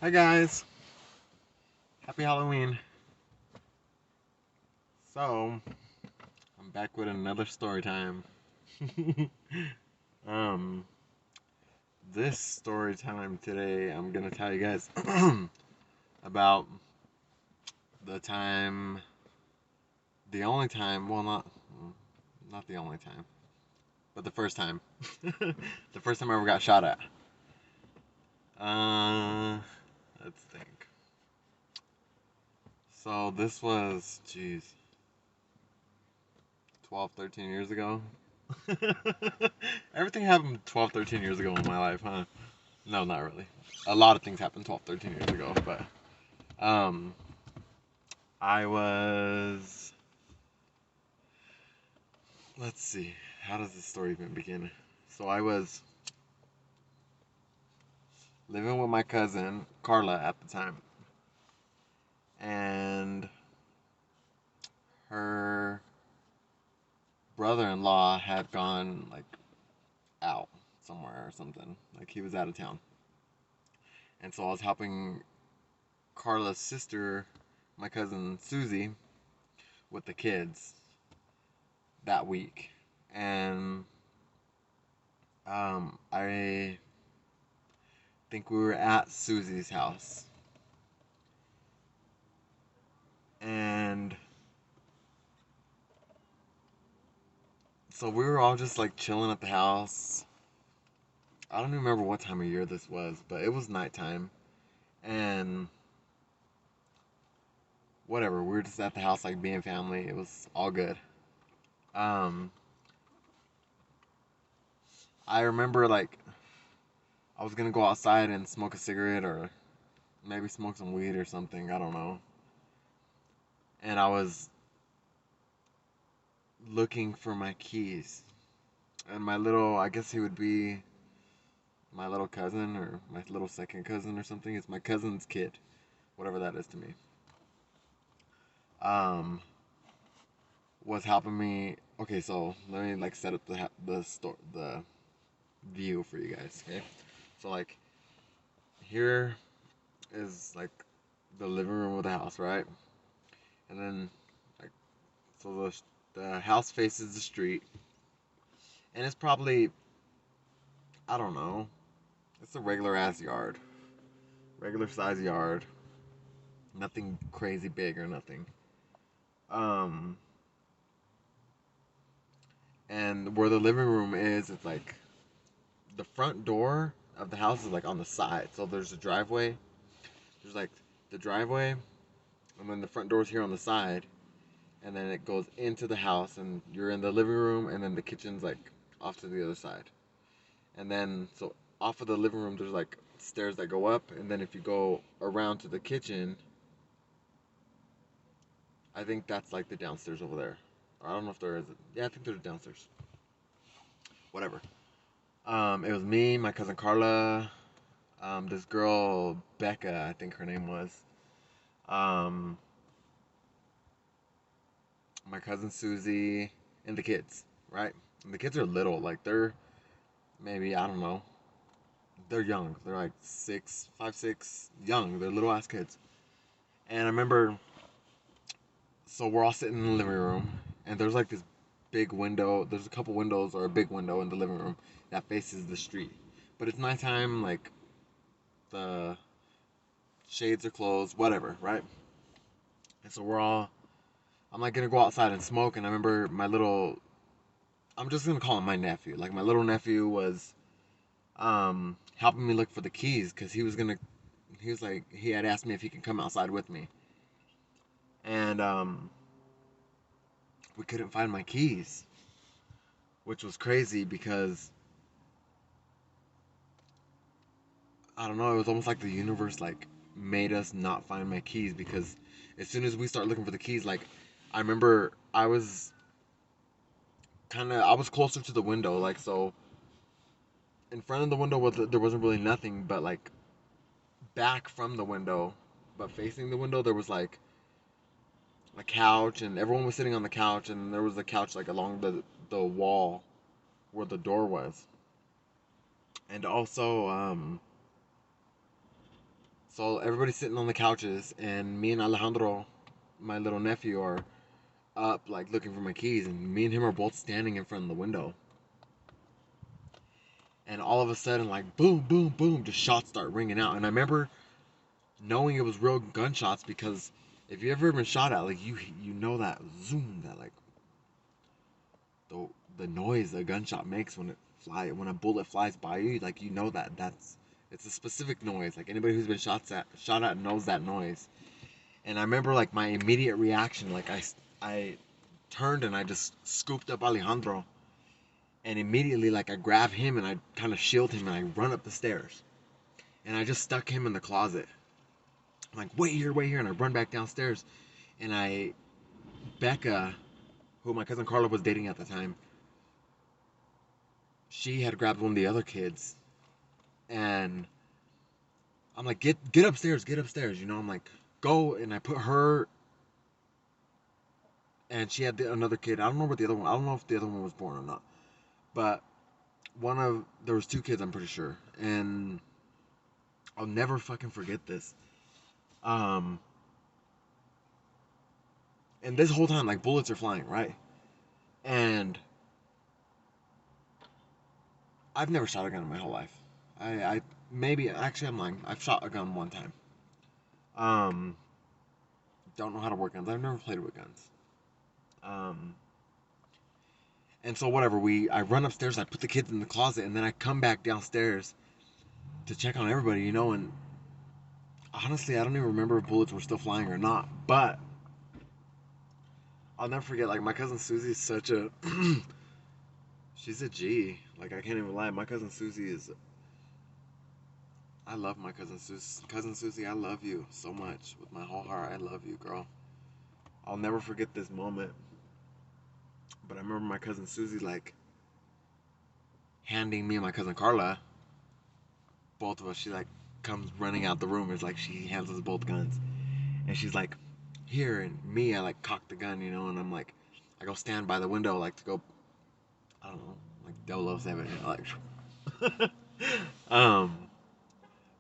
Hi guys, happy Halloween. So, I'm back with another story time. um, this story time today, I'm gonna tell you guys about the time, the only time, well, not the only time, but the first time. The first time I ever got shot at. Uh, let's think. So, this was, geez, 12, 13 years ago. Everything happened 12, 13 years ago in my life, huh? No, not really. A lot of things happened 12, 13 years ago, but um, I was. Let's see. How does this story even begin? So I was living with my cousin Carla at the time, and her brother-in-law had gone like out somewhere or something. Like he was out of town, and so I was helping Carla's sister, my cousin Susie, with the kids that week, and I think we were at Susie's house, and so we were all just like chilling at the house. I don't even remember what time of year this was, but it was nighttime, and whatever. We were just at the house, like being family. It was all good. Um, I remember like I was gonna go outside and smoke a cigarette or maybe smoke some weed or something. I don't know. And I was looking for my keys, and my little, I guess he would be my little cousin or my little second cousin or something. It's my cousin's kid, whatever that is to me. Um, was helping me. Okay, so let me like set up the view for you guys. Okay, so like here is like the living room of the house, right? And then like so the house faces the street, and it's probably, I don't know, it's a regular ass yard, regular size yard, nothing crazy big or nothing. Um, and where the living room is, it's like the front door of the house is like on the side. So there's a driveway. There's like the driveway, and then the front door is here on the side, and then it goes into the house, and you're in the living room, and then the kitchen's like off to the other side. And then so off of the living room, there's like stairs that go up, and then if you go around to the kitchen, I think that's like the downstairs over there. Or I don't know if there is. Yeah, I think there's downstairs. Whatever. It was me, my cousin Carla, this girl Becca, I think her name was, um, my cousin Susie, and the kids, right? And the kids are little, like they're maybe, I don't know, they're young. They're like 6, 5, 6, young. They're little ass kids. And I remember, so we're all sitting in the living room, and there's like this big window. There's a couple windows or a big window in the living room that faces the street. But it's nighttime, like the shades are closed, whatever, right? And so I'm like gonna go outside and smoke. And I remember I'm just gonna call him my nephew. Like my little nephew was helping me look for the keys because he was like, he had asked me if he could come outside with me. And we couldn't find my keys, which was crazy because I don't know, it was almost like the universe like made us not find my keys because as soon as we start looking for the keys, like I remember I was closer to the window, like so in front of the window there wasn't really nothing, but like back from the window, but facing the window there was like a couch, and everyone was sitting on the couch, and there was a couch like along the wall where the door was. And also So everybody's sitting on the couches, and me and Alejandro, my little nephew, are up like looking for my keys, and me and him are both standing in front of the window. And all of a sudden, like boom, boom, boom, just shots start ringing out. And I remember knowing it was real gunshots because if you ever been shot at, like you know that zoom, that like the the noise a gunshot makes when a bullet flies by you, like you know that's it's a specific noise. Like anybody who's been shot at knows that noise. And I remember like my immediate reaction, like I turned and I just scooped up Alejandro, and immediately like I grab him and I kind of shield him and I run up the stairs, and I just stuck him in the closet. I'm like, wait here, and I run back downstairs, and Becca, who my cousin Carla was dating at the time, she had grabbed one of the other kids, and I'm like, get upstairs, get upstairs, you know. I'm like, go, and I put her, and she had another kid. I don't know what the other one. I don't know if the other one was born or not, but there was two kids, I'm pretty sure, and I'll never fucking forget this. Um, and this whole time, like bullets are flying, right? And I've never shot a gun in my whole life. I maybe actually I'm lying. I've shot a gun one time. Um, don't know how to work guns. I've never played with guns. Um, and so whatever. I run upstairs. I put the kids in the closet, and then I come back downstairs to check on everybody, you know. And honestly, I don't even remember if bullets were still flying or not. But I'll never forget. Like my cousin Susie is such a she's a G. Like I can't even lie. My cousin Susie is. I love my cousin Susie. Cousin Susie, I love you so much with my whole heart. I love you, girl. I'll never forget this moment. But I remember my cousin Susie like handing me and my cousin Carla, both of us. She like comes running out the room. It's like she hands us both guns, and she's like, "Here." And me, I like cock the gun, you know, and I'm like, I go stand by the window, like to go, I don't know, like 007, you know, like. um,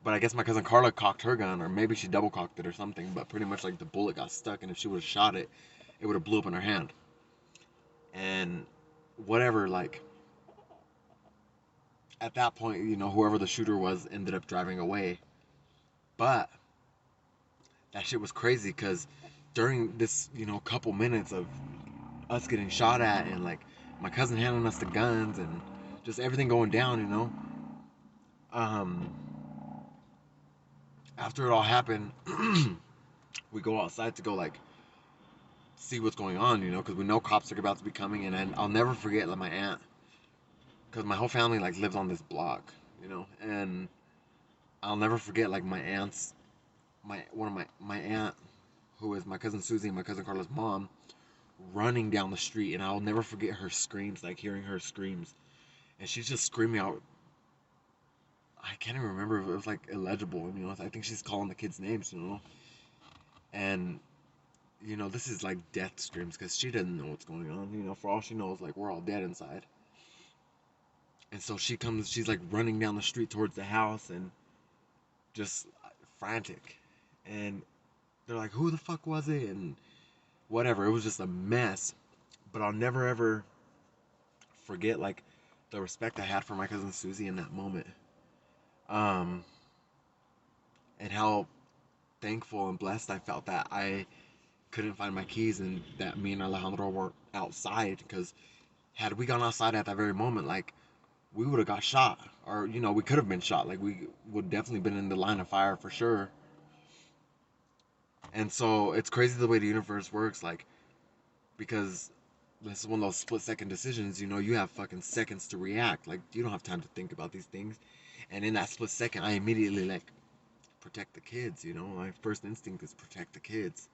but I guess my cousin Carla cocked her gun, or maybe she double cocked it or something. But pretty much like the bullet got stuck, and if she would have shot it, it would have blew up in her hand. And whatever, like at that point, you know, whoever the shooter was ended up driving away. But that shit was crazy because during this, you know, couple minutes of us getting shot at and like my cousin handing us the guns and just everything going down, you know, um, after it all happened, we go outside to go like see what's going on, you know, because we know cops are about to be coming. And I'll never forget like my aunt, because my whole family like lives on this block, you know, and I'll never forget like my aunt's my one of my aunt, who is my cousin Susie and my cousin Carla's mom, running down the street, and I'll never forget her screams, like hearing her screams, and she's just screaming out. I can't even remember if it was like illegible, you know. I think she's calling the kids' names, you know, and you know this is like death screams because she doesn't know what's going on, you know. For all she knows, like we're all dead inside, and so she's like running down the street towards the house and just frantic, and they're like, "Who the fuck was it?" and whatever. It was just a mess. But I'll never ever forget like the respect I had for my cousin Susie in that moment. Um, and how thankful and blessed I felt that I couldn't find my keys and that me and Alejandro were outside, because had we gone outside at that very moment, like we would have got shot, or you know, we could have been shot. Like we would definitely been in the line of fire for sure. And so it's crazy the way the universe works, like because this is one of those split second decisions, you know, you have fucking seconds to react. Like you don't have time to think about these things. And in that split second, I immediately like protect the kids, you know. My first instinct is protect the kids.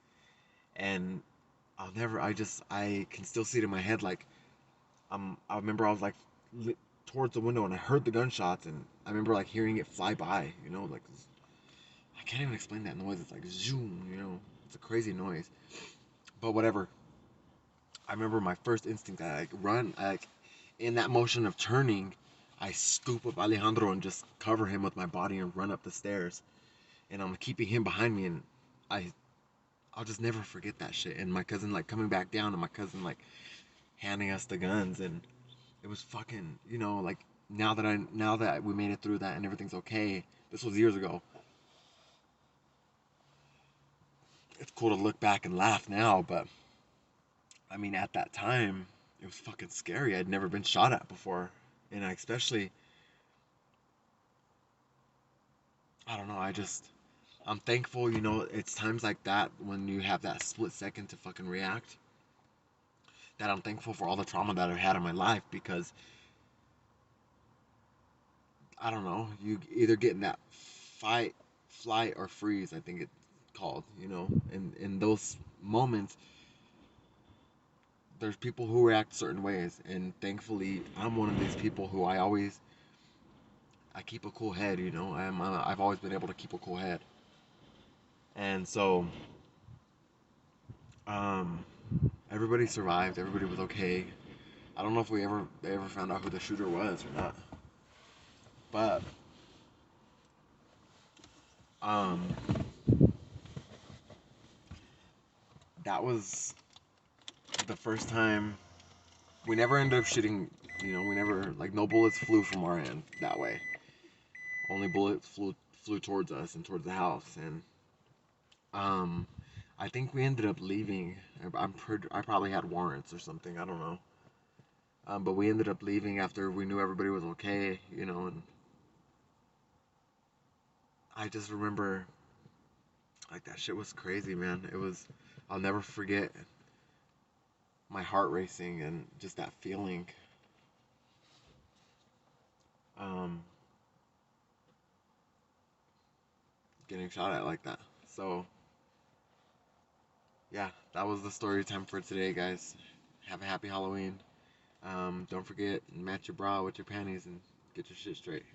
And I can still see it in my head, like I remember I was like towards the window and I heard the gunshots, and I remember like hearing it fly by, you know, like I can't even explain that noise. It's like zoom, you know. It's a crazy noise. But whatever. I remember my first instinct, I like run, like in that motion of turning, I scoop up Alejandro and just cover him with my body and run up the stairs. and I'm keeping him behind me, and I I'll just never forget that shit. And my cousin like coming back down, and my cousin like handing us the guns, and it was fucking, like now that we made it through that and everything's okay. This was years ago. It's cool to look back and laugh now, but I mean at that time it was fucking scary. I'd never been shot at before, and I don't know. I'm thankful. It's times like that when you have that split second to fucking react. That I'm thankful for all the trauma that I've had in my life, because I don't know. You either get in that fight, flight, or freeze. I think it's called. And in those moments, there's people who react certain ways, and thankfully, I'm one of these people who I keep a cool head. I've always been able to keep a cool head, and so um, everybody survived. Everybody was okay. I don't know if they ever found out who the shooter was or not, but um, that was the first time. We never ended up shooting. We never, like, no bullets flew from our end that way. Only bullets flew towards us and towards the house, and um, I think we ended up leaving. I probably had warrants or something. I don't know. But we ended up leaving after we knew everybody was okay. And I just remember, like, that shit was crazy, man. It was. I'll never forget my heart racing and just that feeling. Um, Getting shot at like that. So yeah, that was the story time for today, guys. Have a happy Halloween. Don't forget, match your bra with your panties and get your shit straight.